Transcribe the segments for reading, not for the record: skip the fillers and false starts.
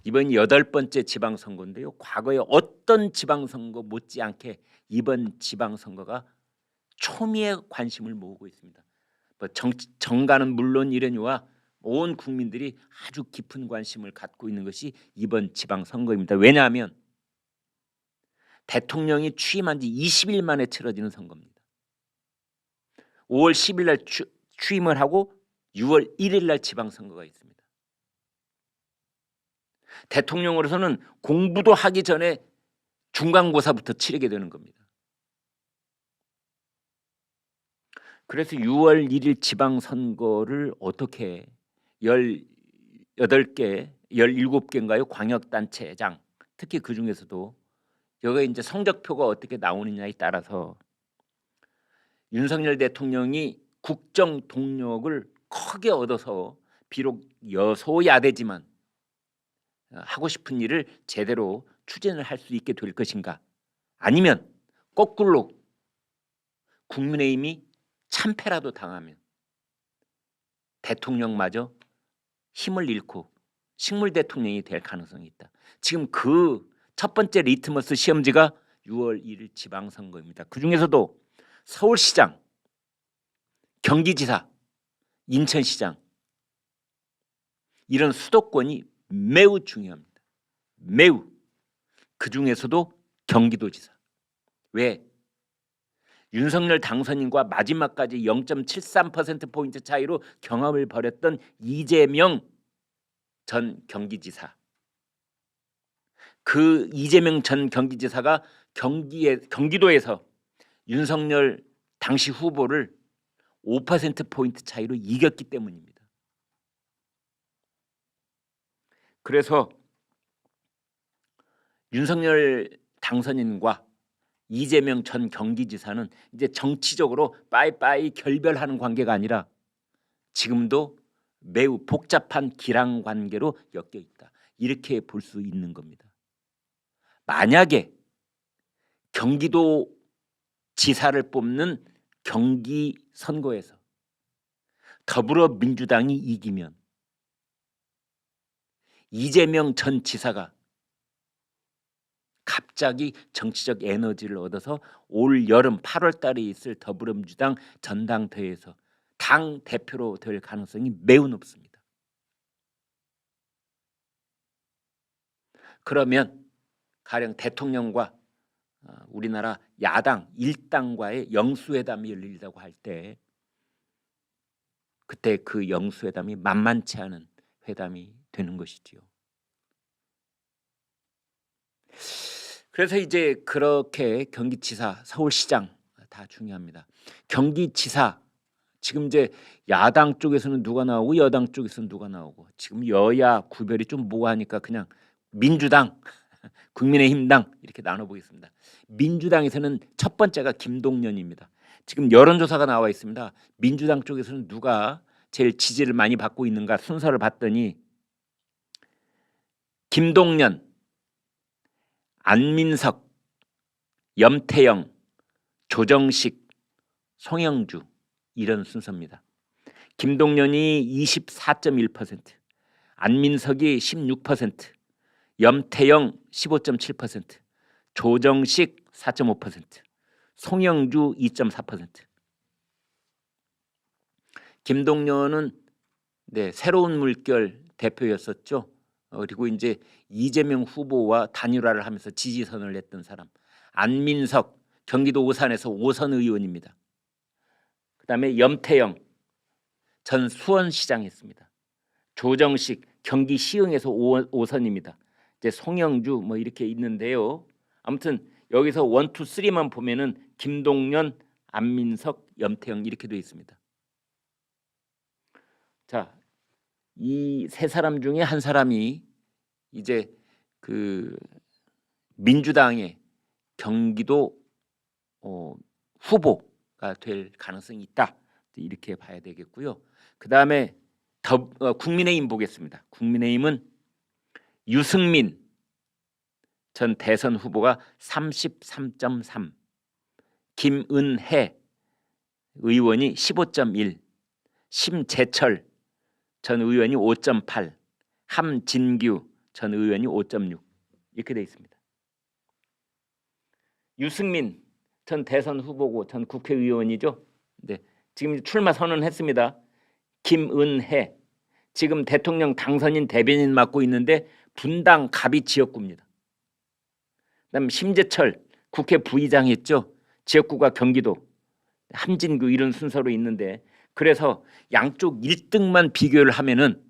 이번 8번째 지방선거인데요. 과거에 어떤 지방선거 못지않게 이번 지방선거가 초미의 관심을 모으고 있습니다. 정가는 물론 이려니와 온 국민들이 아주 깊은 관심을 갖고 있는 것이 이번 지방선거입니다. 왜냐하면 대통령이 취임한 지 20일 만에 치러지는 선거입니다. 5월 10일 날 취임을 하고 6월 1일 날 지방선거가 있습니다. 대통령으로서는 공부도 하기 전에 중간고사부터 치르게 되는 겁니다. 그래서 6월 1일 지방선거를 어떻게 18개, 17개인가요? 광역단체장, 특히 그중에서도 여기 이제 성적표가 어떻게 나오느냐에 따라서 윤석열 대통령이 국정 동력을 크게 얻어서 비록 여소야대지만 하고 싶은 일을 제대로 추진을 할 수 있게 될 것인가, 아니면 거꾸로 국민의힘이 참패라도 당하면 대통령마저 힘을 잃고 식물 대통령이 될 가능성이 있다. 지금 그 첫 번째 리트머스 시험지가 6월 1일 지방선거입니다. 그중에서도 서울시장, 경기지사, 인천시장 이런 수도권이 매우 중요합니다. 매우. 그중에서도 경기도지사. 왜? 윤석열 당선인과 마지막까지 0.73%포인트 차이로 경합을 벌였던 이재명 전 경기지사. 그 이재명 전 경기지사가 경기도에서 윤석열 당시 후보를 5%포인트 차이로 이겼기 때문입니다. 그래서 윤석열 당선인과 이재명 전 경기지사는 이제 정치적으로 빠이빠이 결별하는 관계가 아니라 지금도 매우 복잡한 기랑 관계로 엮여 있다. 이렇게 볼 수 있는 겁니다. 만약에 경기도 지사를 뽑는 경기 선거에서 더불어민주당이 이기면 이재명 전 지사가 갑자기 정치적 에너지를 얻어서 올 여름 8월 달에 있을 더불어민주당 전당대회에서 당 대표로 될 가능성이 매우 높습니다. 그러면 가령 대통령과 우리나라 야당 1당과의 영수회담이 열린다고 할 때 그때 그 영수회담이 만만치 않은 회담이 되는 것이지요. 그래서 이제 그렇게 경기지사, 서울시장 다 중요합니다. 경기지사 지금 이제 야당 쪽에서는 누가 나오고 여당 쪽에서는 누가 나오고 지금 여야 구별이 좀 모호하니까 그냥 민주당, 국민의힘당 이렇게 나눠보겠습니다. 민주당에서는 첫 번째가 김동연입니다. 지금 여론조사가 나와 있습니다. 민주당 쪽에서는 누가 제일 지지를 많이 받고 있는가 순서를 봤더니 김동연, 안민석, 염태영, 조정식, 송영주 이런 순서입니다. 김동연이 24.1%, 안민석이 16%, 염태영 15.7%, 조정식 4.5%, 송영주 2.4%. 김동연은 새로운 물결 대표였었죠. 그리고 이제 이재명 후보와 단일화를 하면서 지지선을 냈던 사람. 안민석 경기도 오산에서 5선 의원입니다. 그다음에 염태영 전 수원시장 했습니다. 조정식 경기 시흥에서 5선입니다. 이제 송영주 뭐 이렇게 있는데요. 아무튼 여기서 1, 2, 3만 보면은 김동연, 안민석, 염태영 이렇게 되어 있습니다. 자, 이 세 사람 중에 한 사람이 이제 그 민주당의 경기도 후보가 될 가능성이 있다. 이렇게 봐야 되겠고요. 그 다음에 국민의힘 보겠습니다. 국민의힘은 유승민 전 대선 후보가 33.3, 김은혜 의원이 15.1, 심재철 전 의원이 5.8, 함진규 전 의원이 5.6 이렇게 돼 있습니다. 유승민 전 대선 후보고 전 국회의원이죠. 네, 지금 출마 선언했습니다. 김은혜 지금 대통령 당선인 대변인 맡고 있는데 분당 갑이 지역구입니다. 그다음 심재철 국회 부의장 했죠. 지역구가 경기도 함진구 이런 순서로 있는데 그래서 양쪽 1등만 비교를 하면은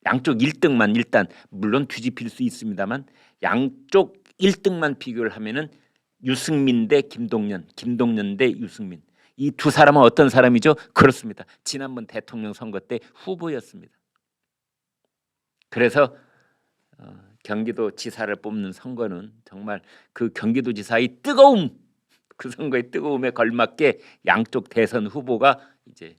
양쪽 1등만 일단 물론 뒤집힐 수 있습니다만 양쪽 1등만 비교를 하면은 유승민 대 김동연, 김동연 대 유승민 이 두 사람은 어떤 사람이죠? 그렇습니다. 지난번 대통령 선거 때 후보였습니다. 그래서 경기도 지사를 뽑는 선거는 정말 그 경기도지사의 뜨거움 그 선거의 뜨거움에 걸맞게 양쪽 대선 후보가 이제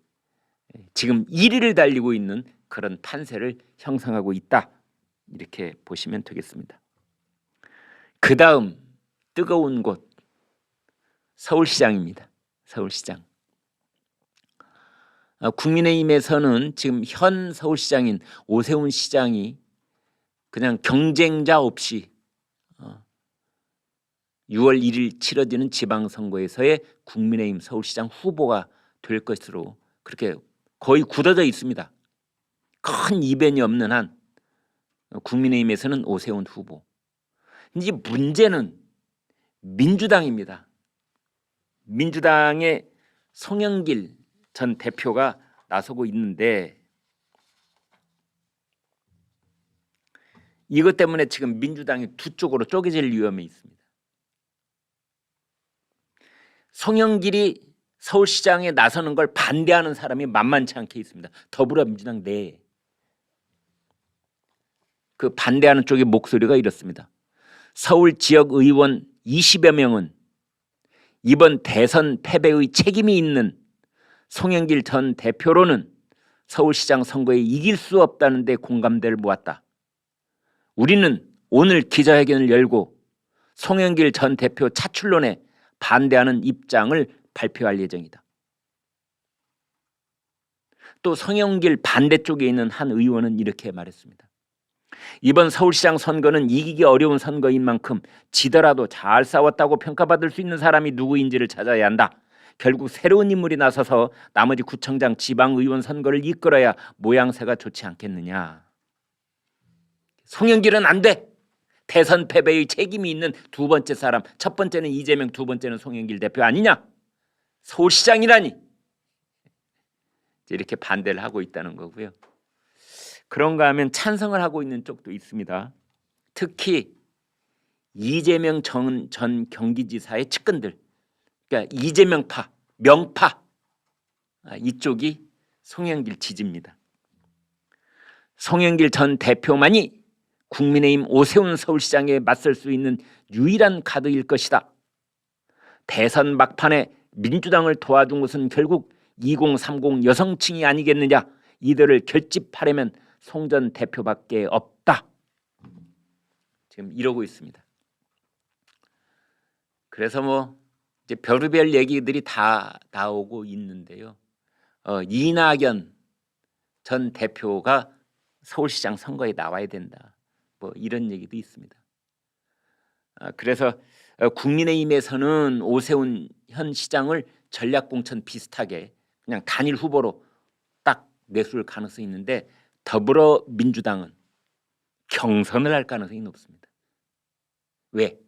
지금 1위를 달리고 있는 그런 판세를 형성하고 있다 이렇게 보시면 되겠습니다. 그 다음 뜨거운 곳 서울시장입니다. 서울시장. 국민의힘에서는 지금 현 서울시장인 오세훈 시장이 그냥 경쟁자 없이 6월 1일 치러지는 지방선거에서의 국민의힘 서울시장 후보가 될 것으로 그렇게 거의 굳어져 있습니다. 큰 이변이 없는 한 국민의힘에서는 오세훈 후보. 이제 문제는 민주당입니다. 민주당의 송영길 전 대표가 나서고 있는데 이것 때문에 지금 민주당이 두 쪽으로 쪼개질 위험이 있습니다. 송영길이 서울시장에 나서는 걸 반대하는 사람이 만만치 않게 있습니다. 더불어민주당 내에. 그 반대하는 쪽의 목소리가 이렇습니다. 서울 지역 의원 20여 명은 이번 대선 패배의 책임이 있는 송영길 전 대표로는 서울시장 선거에 이길 수 없다는 데 공감대를 모았다. 우리는 오늘 기자회견을 열고 송영길 전 대표 차출론에 반대하는 입장을 발표할 예정이다. 또 송영길 반대쪽에 있는 한 의원은 이렇게 말했습니다. 이번 서울시장 선거는 이기기 어려운 선거인 만큼 지더라도 잘 싸웠다고 평가받을 수 있는 사람이 누구인지를 찾아야 한다. 결국 새로운 인물이 나서서 나머지 구청장 지방의원 선거를 이끌어야 모양새가 좋지 않겠느냐. 송영길은 안 돼. 대선 패배의 책임이 있는 두 번째 사람, 첫 번째는 이재명, 두 번째는 송영길 대표 아니냐. 서울시장이라니. 이렇게 반대를 하고 있다는 거고요. 그런가 하면 찬성을 하고 있는 쪽도 있습니다. 특히 이재명 전 경기지사의 측근들, 그러니까 이재명파, 명파 이쪽이 송영길 지지입니다. 송영길 전 대표만이 국민의힘 오세훈 서울시장에 맞설 수 있는 유일한 카드일 것이다. 대선 막판에 민주당을 도와준 것은 결국 2030 여성층이 아니겠느냐. 이들을 결집하려면 송 전 대표밖에 없다. 지금 이러고 있습니다. 그래서 뭐 이제 별의별 얘기들이 다 나오고 있는데요. 이낙연 전 대표가 서울시장 선거에 나와야 된다. 뭐 이런 얘기도 있습니다. 그래서 국민의힘에서는 오세훈 현 시장을 전략공천 비슷하게 그냥 단일 후보로 딱 내줄 가능성이 있는데 더불어민주당은 경선을 할 가능성이 높습니다. 왜?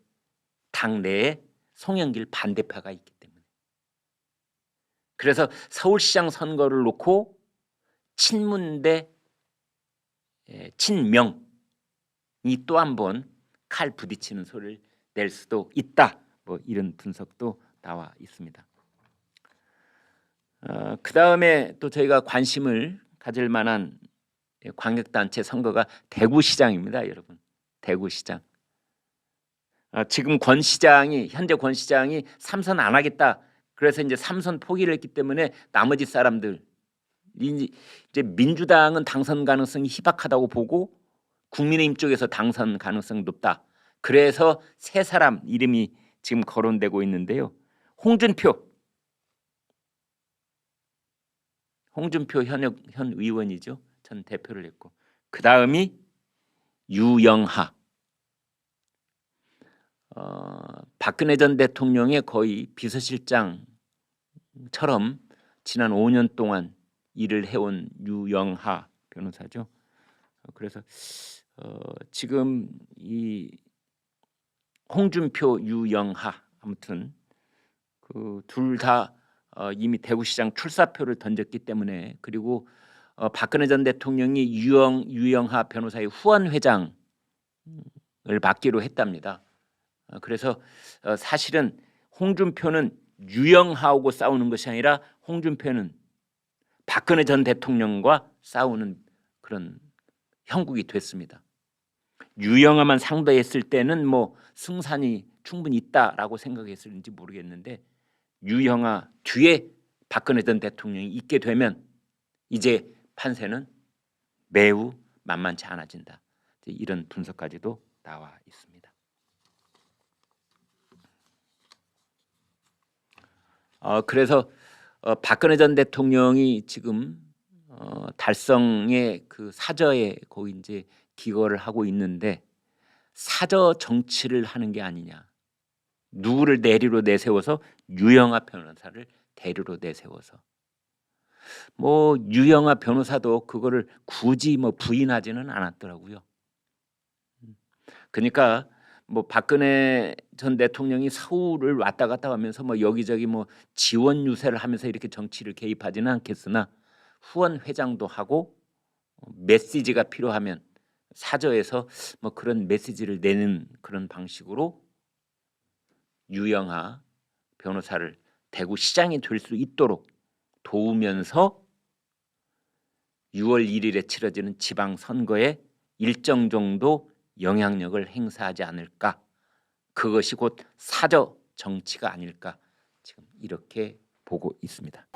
당내에 송영길 반대파가 있기 때문에. 그래서 서울시장 선거를 놓고 친문 대 친명이 또 한 번 칼 부딪히는 소리를 낼 수도 있다. 뭐 이런 분석도 나와 있습니다. 그 다음에 또 저희가 관심을 가질 만한 광역단체 선거가 대구시장입니다, 여러분. 대구시장. 지금 현재 권 시장이 3선 안 하겠다. 그래서 이제 3선 포기를 했기 때문에 나머지 사람들 이제 민주당은 당선 가능성이 희박하다고 보고 국민의힘 쪽에서 당선 가능성이 높다. 그래서 세 사람 이름이 지금 거론되고 있는데요. 홍준표 현 의원이죠. 전 대표를 했고 그 다음이 유영하, 박근혜 전 대통령의 거의 비서실장처럼 지난 5년 동안 일을 해온 유영하 변호사죠. 그래서 지금 이 홍준표, 유영하 아무튼 그 둘 다 이미 대구시장 출사표를 던졌기 때문에, 그리고 박근혜 전 대통령이 유영하 변호사의 후원 회장을 맡기로 했답니다. 그래서 사실은 홍준표는 유영하하고 싸우는 것이 아니라 홍준표는 박근혜 전 대통령과 싸우는 그런 형국이 됐습니다. 유영하만 상대했을 때는 뭐 승산이 충분히 있다라고 생각했을지 모르겠는데, 유영하 뒤에 박근혜 전 대통령이 있게 되면 이제 판세는 매우 만만치 않아진다. 이런 분석까지도 나와 있습니다. 그래서 박근혜 전 대통령이 지금 달성의 그 사저에 거기 이제 기거를 하고 있는데, 사저 정치를 하는 게 아니냐. 누구를 대리로 내세워서 유영하 변호사를 대리로 내세워서, 뭐 유영하 변호사도 그거를 굳이 뭐 부인하지는 않았더라고요. 그러니까 뭐 박근혜 전 대통령이 서울을 왔다 갔다 하면서 뭐 여기저기 뭐 지원 유세를 하면서 이렇게 정치를 개입하지는 않겠으나, 후원 회장도 하고 메시지가 필요하면 사저에서 뭐 그런 메시지를 내는 그런 방식으로 유영하 변호사를 대구시장이 될 수 있도록 도우면서 6월 1일에 치러지는 지방선거에 일정 정도 영향력을 행사하지 않을까. 그것이 곧 사저 정치가 아닐까, 지금 이렇게 보고 있습니다.